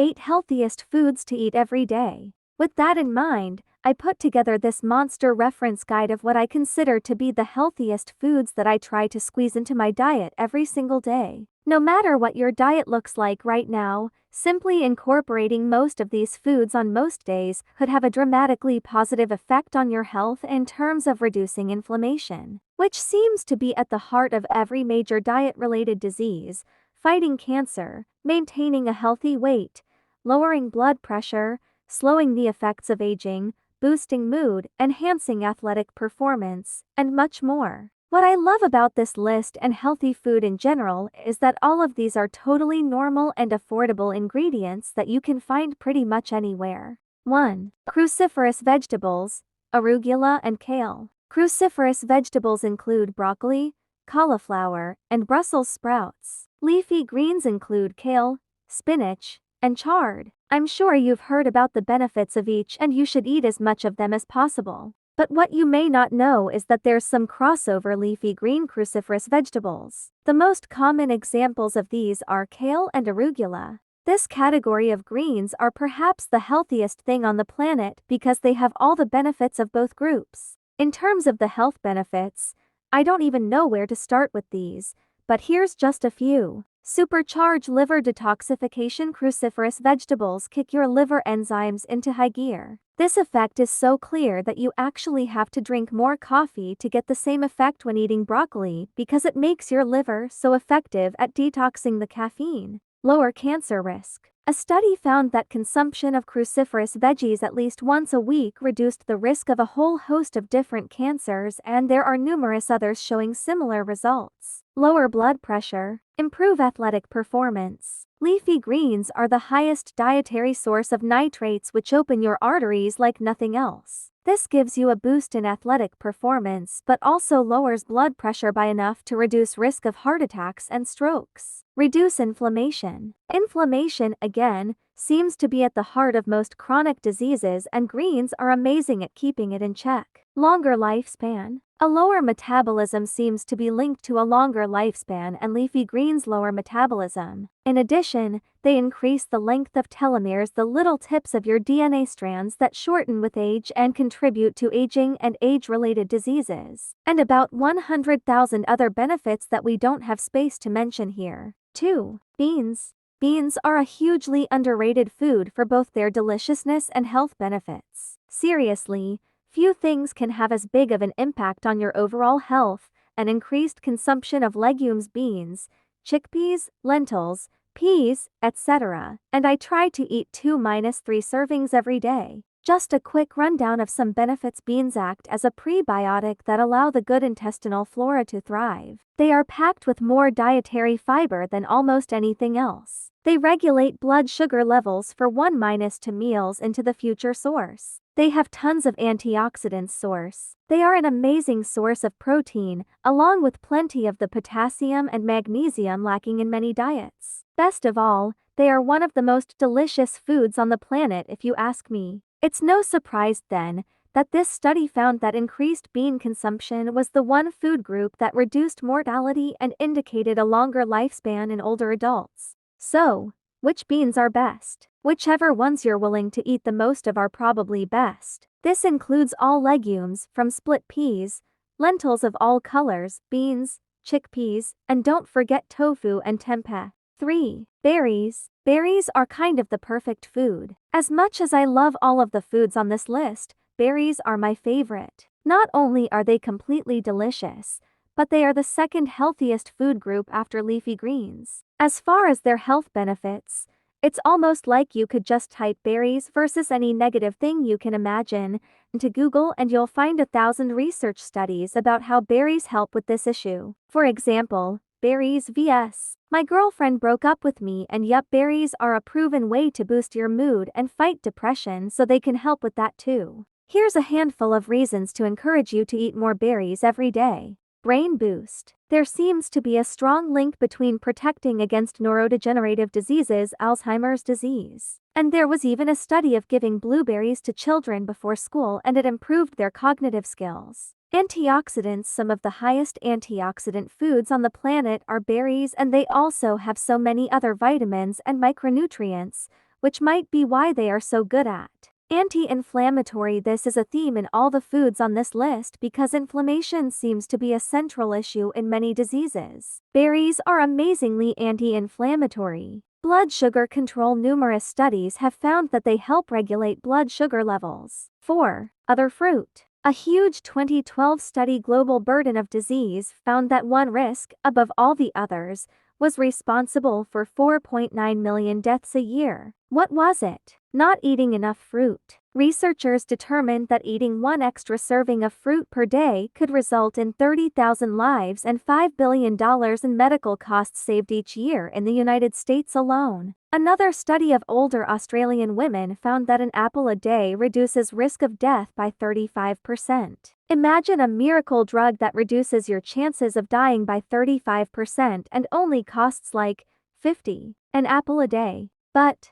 8 healthiest foods to eat every day. With that in mind, I put together this monster reference guide of what I consider to be the healthiest foods that I try to squeeze into my diet every single day. No matter what your diet looks like right now, simply incorporating most of these foods on most days could have a dramatically positive effect on your health in terms of reducing inflammation, which seems to be at the heart of every major diet-related disease, fighting cancer, maintaining a healthy weight, lowering blood pressure, slowing the effects of aging, boosting mood, enhancing athletic performance, and much more. What I love about this list and healthy food in general is that all of these are totally normal and affordable ingredients that you can find pretty much anywhere. 1. Cruciferous vegetables, arugula and kale. Cruciferous vegetables include broccoli, cauliflower, and Brussels sprouts. Leafy greens include kale, spinach, and chard. I'm sure you've heard about the benefits of each and you should eat as much of them as possible. But what you may not know is that there's some crossover leafy green cruciferous vegetables. The most common examples of these are kale and arugula. This category of greens are perhaps the healthiest thing on the planet because they have all the benefits of both groups. In terms of the health benefits, I don't even know where to start with these, but here's just a few. Supercharge liver detoxification. Cruciferous vegetables kick your liver enzymes into high gear. This effect is so clear that you actually have to drink more coffee to get the same effect when eating broccoli because it makes your liver so effective at detoxing the caffeine. Lower cancer risk. A study found that consumption of cruciferous veggies at least once a week reduced the risk of a whole host of different cancers, and there are numerous others showing similar results. Lower blood pressure. Improve athletic performance. Leafy greens are the highest dietary source of nitrates, which open your arteries like nothing else. This gives you a boost in athletic performance but also lowers blood pressure by enough to reduce risk of heart attacks and strokes. Reduce inflammation. Inflammation, again, seems to be at the heart of most chronic diseases, and greens are amazing at keeping it in check. Longer lifespan. A lower metabolism seems to be linked to a longer lifespan, and leafy greens lower metabolism. In addition, they increase the length of telomeres, the little tips of your DNA strands that shorten with age and contribute to aging and age-related diseases, and about 100,000 other benefits that we don't have space to mention here. 2. Beans. Beans are a hugely underrated food for both their deliciousness and health benefits. Seriously, few things can have as big of an impact on your overall health. An increased consumption of legumes, beans, chickpeas, lentils, peas, etc. And I try to eat 2-3 servings every day. Just a quick rundown of some benefits. Beans act as a prebiotic that allow the good intestinal flora to thrive. They are packed with more dietary fiber than almost anything else. They regulate blood sugar levels for 1-2 meals into the future source. They have tons of antioxidants source. They are an amazing source of protein, along with plenty of the potassium and magnesium lacking in many diets. Best of all, they are one of the most delicious foods on the planet if you ask me. It's no surprise then that this study found that increased bean consumption was the one food group that reduced mortality and indicated a longer lifespan in older adults. So, which beans are best? Whichever ones you're willing to eat the most of are probably best. This includes all legumes, from split peas, lentils of all colors, beans, chickpeas, and don't forget tofu and tempeh. 3. Berries. Berries are kind of the perfect food. As much as I love all of the foods on this list, berries are my favorite. Not only are they completely delicious, but they are the second healthiest food group after leafy greens. As far as their health benefits, it's almost like you could just type berries versus any negative thing you can imagine into Google and you'll find 1,000 research studies about how berries help with this issue. For example, berries vs. My girlfriend broke up with me, and yup, berries are a proven way to boost your mood and fight depression, so they can help with that too. Here's a handful of reasons to encourage you to eat more berries every day. Brain boost. There seems to be a strong link between protecting against neurodegenerative diseases, Alzheimer's disease. And there was even a study of giving blueberries to children before school, and it improved their cognitive skills. Antioxidants. Some of the highest antioxidant foods on the planet are berries, and they also have so many other vitamins and micronutrients, which might be why they are so good at anti-inflammatory. This is a theme in all the foods on this list because inflammation seems to be a central issue in many diseases. Berries are amazingly anti-inflammatory. Blood sugar control. Numerous studies have found that they help regulate blood sugar levels. 4. Other fruit. A huge 2012 study, Global Burden of Disease, found that one risk, above all the others, was responsible for 4.9 million deaths a year. What was it? Not eating enough fruit. Researchers determined that eating one extra serving of fruit per day could result in 30,000 lives and $5 billion in medical costs saved each year in the United States alone. Another study of older Australian women found that an apple a day reduces risk of death by 35%. Imagine a miracle drug that reduces your chances of dying by 35% and only costs like $50 an apple a day. But,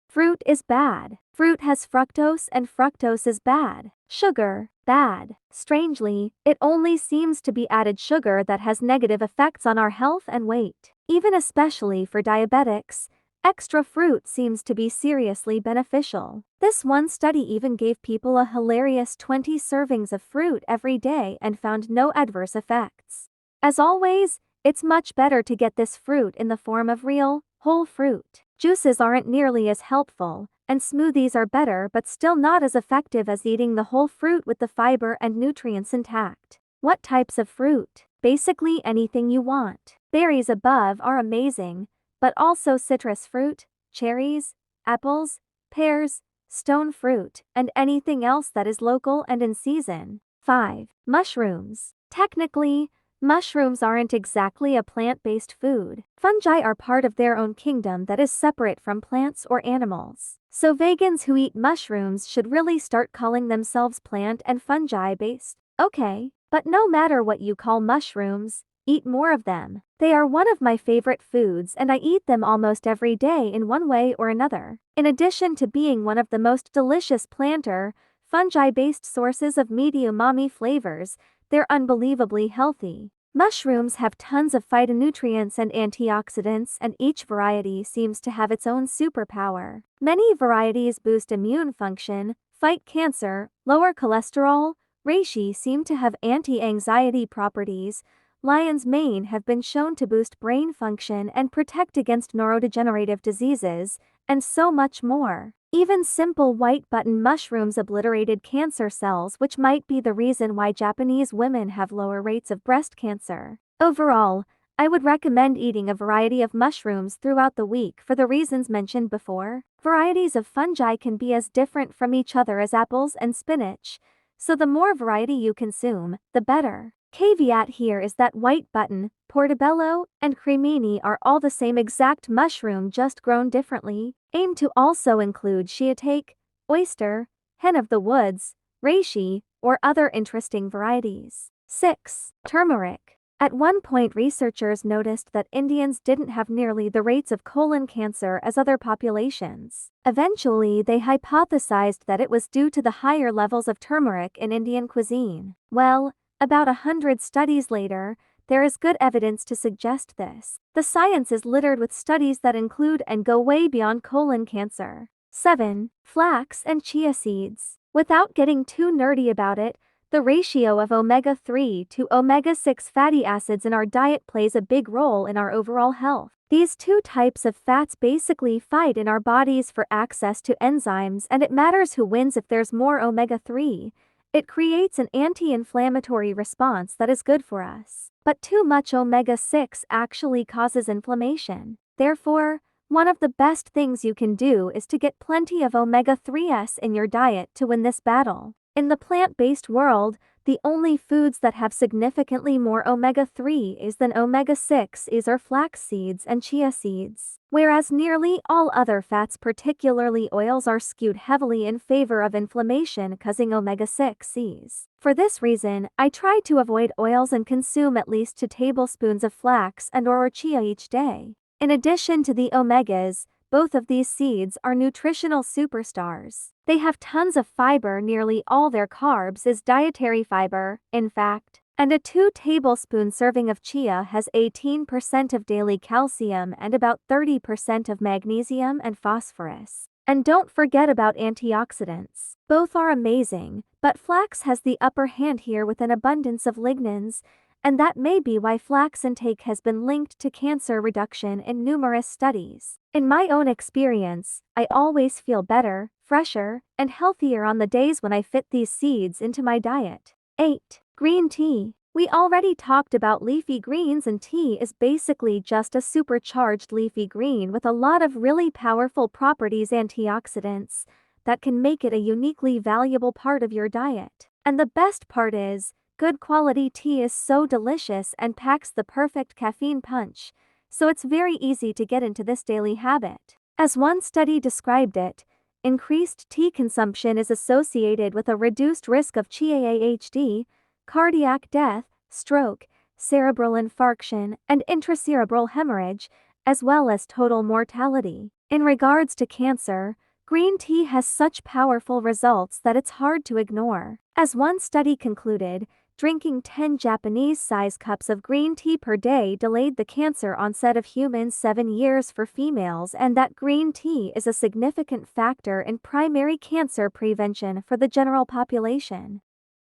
fruit is bad. Fruit has fructose and fructose is bad. Sugar, bad. Strangely, it only seems to be added sugar that has negative effects on our health and weight. Even especially for diabetics, extra fruit seems to be seriously beneficial. This one study even gave people a hilarious 20 servings of fruit every day and found no adverse effects. As always, it's much better to get this fruit in the form of real, whole fruit. Juices aren't nearly as helpful, and smoothies are better but still not as effective as eating the whole fruit with the fiber and nutrients intact. What types of fruit? Basically anything you want. Berries above are amazing, but also citrus fruit, cherries, apples, pears, stone fruit, and anything else that is local and in season. 5. Mushrooms. Technically, mushrooms aren't exactly a plant-based food. Fungi are part of their own kingdom that is separate from plants or animals. So vegans who eat mushrooms should really start calling themselves plant and fungi-based. Okay, but no matter what you call mushrooms, eat more of them. They are one of my favorite foods and I eat them almost every day in one way or another. In addition to being one of the most delicious planter, fungi-based sources of meaty umami flavors, they're unbelievably healthy. Mushrooms have tons of phytonutrients and antioxidants, and each variety seems to have its own superpower. Many varieties boost immune function, fight cancer, lower cholesterol. Reishi seem to have anti-anxiety properties. Lion's mane have been shown to boost brain function and protect against neurodegenerative diseases, and so much more. Even simple white button mushrooms obliterated cancer cells, which might be the reason why Japanese women have lower rates of breast cancer. Overall, I would recommend eating a variety of mushrooms throughout the week for the reasons mentioned before. Varieties of fungi can be as different from each other as apples and spinach, so the more variety you consume, the better. Caveat here is that white button, portobello, and cremini are all the same exact mushroom, just grown differently. Aim to also include shiitake, oyster, hen of the woods, reishi, or other interesting varieties. 6. Turmeric. At one point, researchers noticed that Indians didn't have nearly the rates of colon cancer as other populations. Eventually, they hypothesized that it was due to the higher levels of turmeric in Indian cuisine. Well, about 100 studies later, there is good evidence to suggest this. The science is littered with studies that include and go way beyond colon cancer. 7. Flax and chia seeds. Without getting too nerdy about it, the ratio of omega-3 to omega-6 fatty acids in our diet plays a big role in our overall health. These two types of fats basically fight in our bodies for access to enzymes, and it matters who wins if there's more omega-3. It creates an anti-inflammatory response that is good for us. But too much omega-6 actually causes inflammation. Therefore, one of the best things you can do is to get plenty of omega-3s in your diet to win this battle. In the plant-based world, the only foods that have significantly more omega-3s than omega-6s are flax seeds and chia seeds, whereas nearly all other fats, particularly oils, are skewed heavily in favor of inflammation-causing omega-6s. For this reason, I try to avoid oils and consume at least 2 tablespoons of flax and/or chia each day. In addition to the omegas, both of these seeds are nutritional superstars. They have tons of fiber. Nearly all their carbs is dietary fiber. In fact, And a 2-tablespoon serving of chia has 18% of daily calcium and about 30% of magnesium and phosphorus. And don't forget about antioxidants. Both are amazing, but flax has the upper hand here with an abundance of lignans, and that may be why flax intake has been linked to cancer reduction in numerous studies. In my own experience, I always feel better, fresher, and healthier on the days when I fit these seeds into my diet. 8. Green tea. We already talked about leafy greens, and tea is basically just a supercharged leafy green with a lot of really powerful properties, antioxidants, that can make it a uniquely valuable part of your diet. And the best part is, good quality tea is so delicious and packs the perfect caffeine punch, so it's very easy to get into this daily habit. As one study described it, increased tea consumption is associated with a reduced risk of CAAHD, cardiac death, stroke, cerebral infarction, and intracerebral hemorrhage, as well as total mortality. In regards to cancer, green tea has such powerful results that it's hard to ignore. As one study concluded, drinking 10 Japanese-size cups of green tea per day delayed the cancer onset of humans 7 years for females, and that green tea is a significant factor in primary cancer prevention for the general population.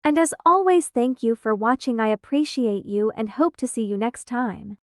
And as always, thank you for watching. I appreciate you and hope to see you next time.